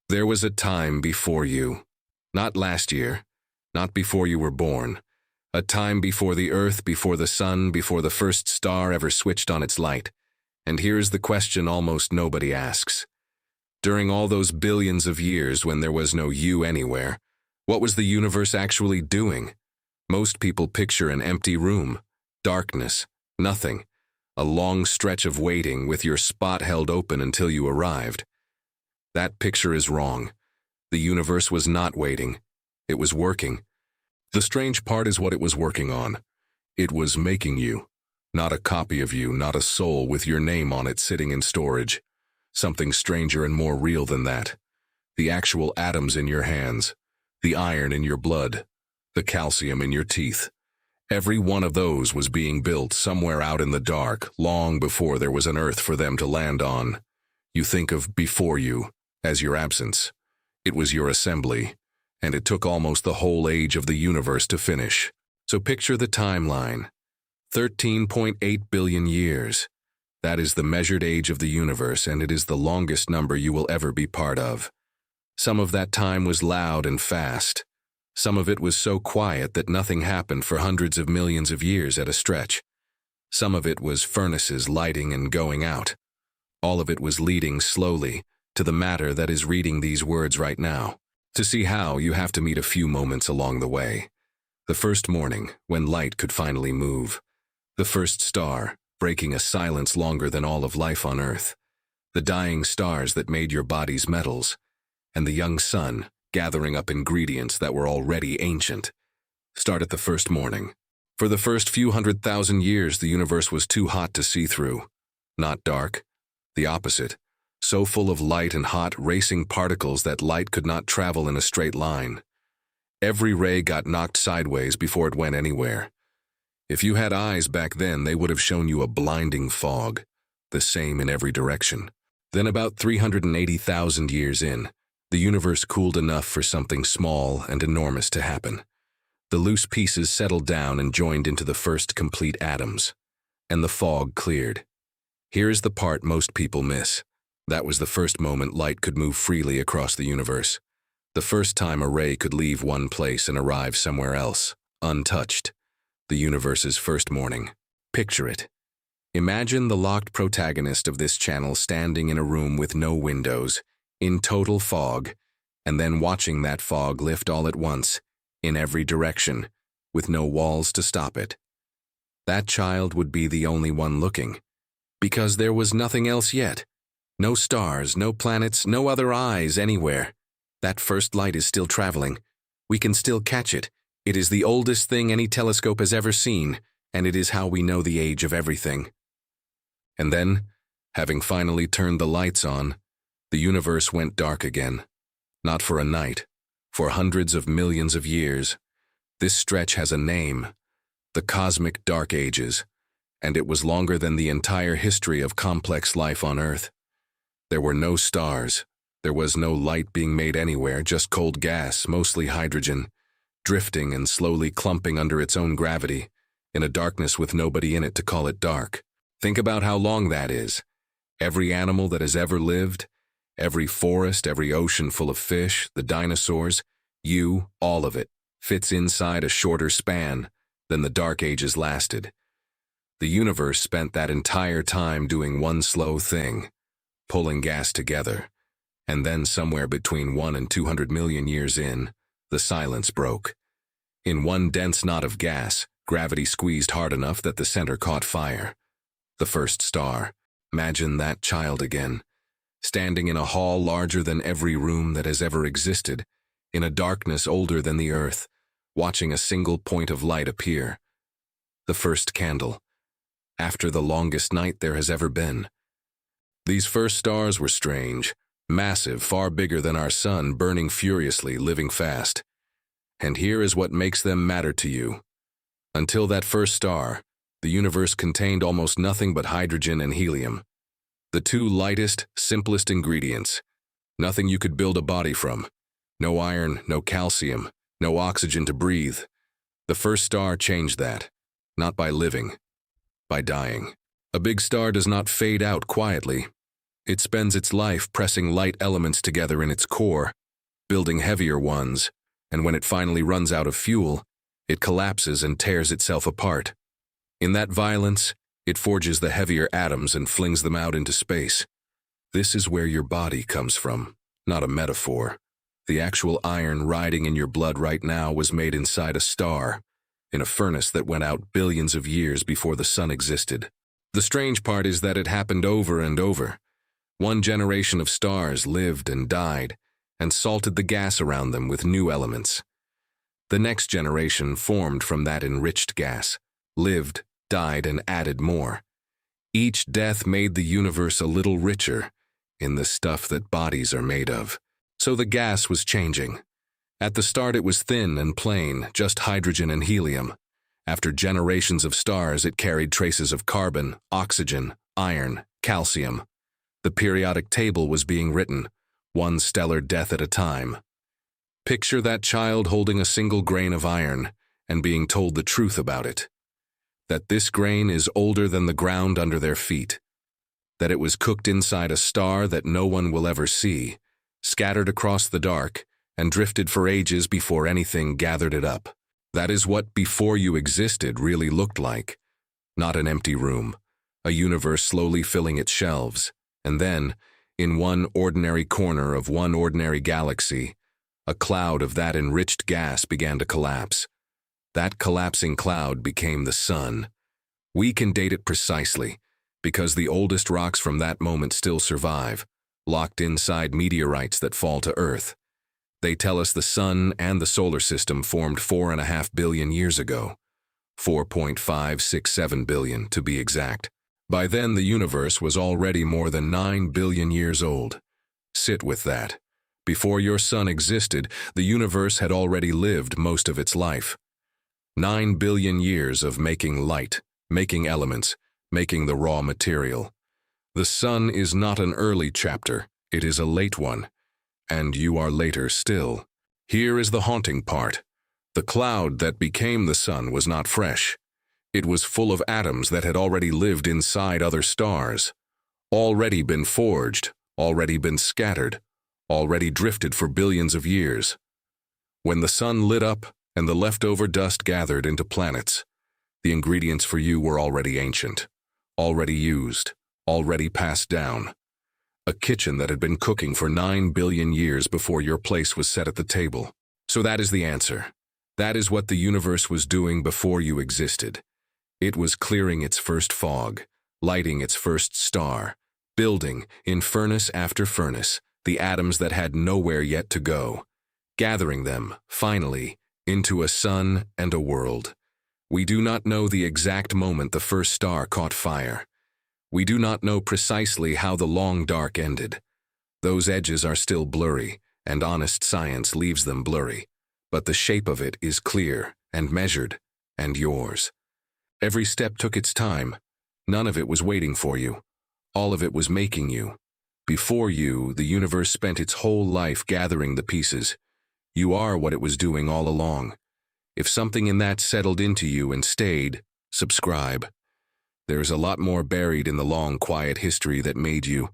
There was a time before you. Not last year, not before you were born. A time before the earth, before the sun, before the first star ever switched on its light. And here's the question almost nobody asks. During all those billions of years when there was no you anywhere, what was the universe actually doing? Most people picture an empty room, darkness, nothing, a long stretch of waiting with your spot held open until you arrived. That picture is wrong. The universe was not waiting. It was working. The strange part is what it was working on. It was making you. Not a copy of you, not a soul with your name on it sitting in storage. Something stranger and more real than that. The actual atoms in your hands. The iron in your blood. The calcium in your teeth. Every one of those was being built somewhere out in the dark, long before there was an earth for them to land on. You think of before you as your absence. It was your assembly, and it took almost the whole age of the universe to finish. So picture the timeline. 13.8 billion years. That is the measured age of the universe, and it is the longest number you will ever be part of. Some of that time was loud and fast. Some of it was so quiet that nothing happened for hundreds of millions of years at a stretch. Some of it was furnaces lighting and going out. All of it was leading slowly to the matter that is reading these words right now. To see how, you have to meet a few moments along the way. The first morning, when light could finally move. The first star, breaking a silence longer than all of life on Earth. The dying stars that made your bodies metals. And the young sun, gathering up ingredients that were already ancient. Start at the first morning. For the first few 100,000 years, the universe was too hot to see through. Not dark. The opposite. So full of light and hot, racing particles that light could not travel in a straight line. Every ray got knocked sideways before it went anywhere. If you had eyes back then, they would have shown you a blinding fog, the same in every direction. Then about 380,000 years in, the universe cooled enough for something small and enormous to happen. The loose pieces settled down and joined into the first complete atoms, and the fog cleared. Here is the part most people miss. That was the first moment light could move freely across the universe. The first time a ray could leave one place and arrive somewhere else, untouched. The universe's first morning. Picture it. Imagine the locked protagonist of this channel standing in a room with no windows, in total fog, and then watching that fog lift all at once, in every direction, with no walls to stop it. That child would be the only one looking, because there was nothing else yet. No stars, no planets, no other eyes anywhere. That first light is still traveling. We can still catch it. It is the oldest thing any telescope has ever seen, and it is how we know the age of everything. And then, having finally turned the lights on, the universe went dark again. Not for a night, for hundreds of millions of years. This stretch has a name, the Cosmic Dark Ages, and it was longer than the entire history of complex life on Earth. There were no stars. There was no light being made anywhere, just cold gas, mostly hydrogen, drifting and slowly clumping under its own gravity, in a darkness with nobody in it to call it dark. Think about how long that is. Every animal that has ever lived, every forest, every ocean full of fish, the dinosaurs, you, all of it, fits inside a shorter span than the Dark Ages lasted. The universe spent that entire time doing one slow thing, pulling gas together, and then somewhere between 1 and 200 million years in, the silence broke. In one dense knot of gas, gravity squeezed hard enough that the center caught fire. The first star. Imagine that child again, standing in a hall larger than every room that has ever existed, in a darkness older than the earth, watching a single point of light appear. The first candle. After the longest night there has ever been. These first stars were strange, massive, far bigger than our sun, burning furiously, living fast. And here is what makes them matter to you. Until that first star, the universe contained almost nothing but hydrogen and helium. The two lightest, simplest ingredients. Nothing you could build a body from. No iron, no calcium, no oxygen to breathe. The first star changed that. Not by living, by dying. A big star does not fade out quietly. It spends its life pressing light elements together in its core, building heavier ones, and when it finally runs out of fuel, it collapses and tears itself apart. In that violence, it forges the heavier atoms and flings them out into space. This is where your body comes from, not a metaphor. The actual iron riding in your blood right now was made inside a star, in a furnace that went out billions of years before the sun existed. The strange part is that it happened over and over. One generation of stars lived and died, and salted the gas around them with new elements. The next generation formed from that enriched gas, lived, died, and added more. Each death made the universe a little richer in the stuff that bodies are made of. So the gas was changing. At the start it was thin and plain, just hydrogen and helium. After generations of stars it carried traces of carbon, oxygen, iron, calcium. The periodic table was being written, one stellar death at a time. Picture that child holding a single grain of iron and being told the truth about it. That this grain is older than the ground under their feet. That it was cooked inside a star that no one will ever see, scattered across the dark, and drifted for ages before anything gathered it up. That is what before you existed really looked like. Not an empty room, a universe slowly filling its shelves. And then, in one ordinary corner of one ordinary galaxy, a cloud of that enriched gas began to collapse. That collapsing cloud became the sun. We can date it precisely, because the oldest rocks from that moment still survive, locked inside meteorites that fall to Earth. They tell us the sun and the solar system formed 4.5 billion years ago. 4.567 billion, to be exact. By then, the universe was already more than 9 billion years old. Sit with that. Before your sun existed, the universe had already lived most of its life. 9 billion years of making light, making elements, making the raw material. The sun is not an early chapter, it is a late one. And you are later still. Here is the haunting part. The cloud that became the sun was not fresh. It was full of atoms that had already lived inside other stars, already been forged, already been scattered, already drifted for billions of years. When the sun lit up and the leftover dust gathered into planets, the ingredients for you were already ancient, already used, already passed down. A kitchen that had been cooking for 9 billion years before your place was set at the table. So that is the answer. That is what the universe was doing before you existed. It was clearing its first fog, lighting its first star, building, in furnace after furnace, the atoms that had nowhere yet to go, gathering them, finally, into a sun and a world. We do not know the exact moment the first star caught fire. We do not know precisely how the long dark ended. Those edges are still blurry, and honest science leaves them blurry. But the shape of it is clear and measured, and yours. Every step took its time. None of it was waiting for you. All of it was making you. Before you, the universe spent its whole life gathering the pieces. You are what it was doing all along. If something in that settled into you and stayed, subscribe. There is a lot more buried in the long, quiet history that made you.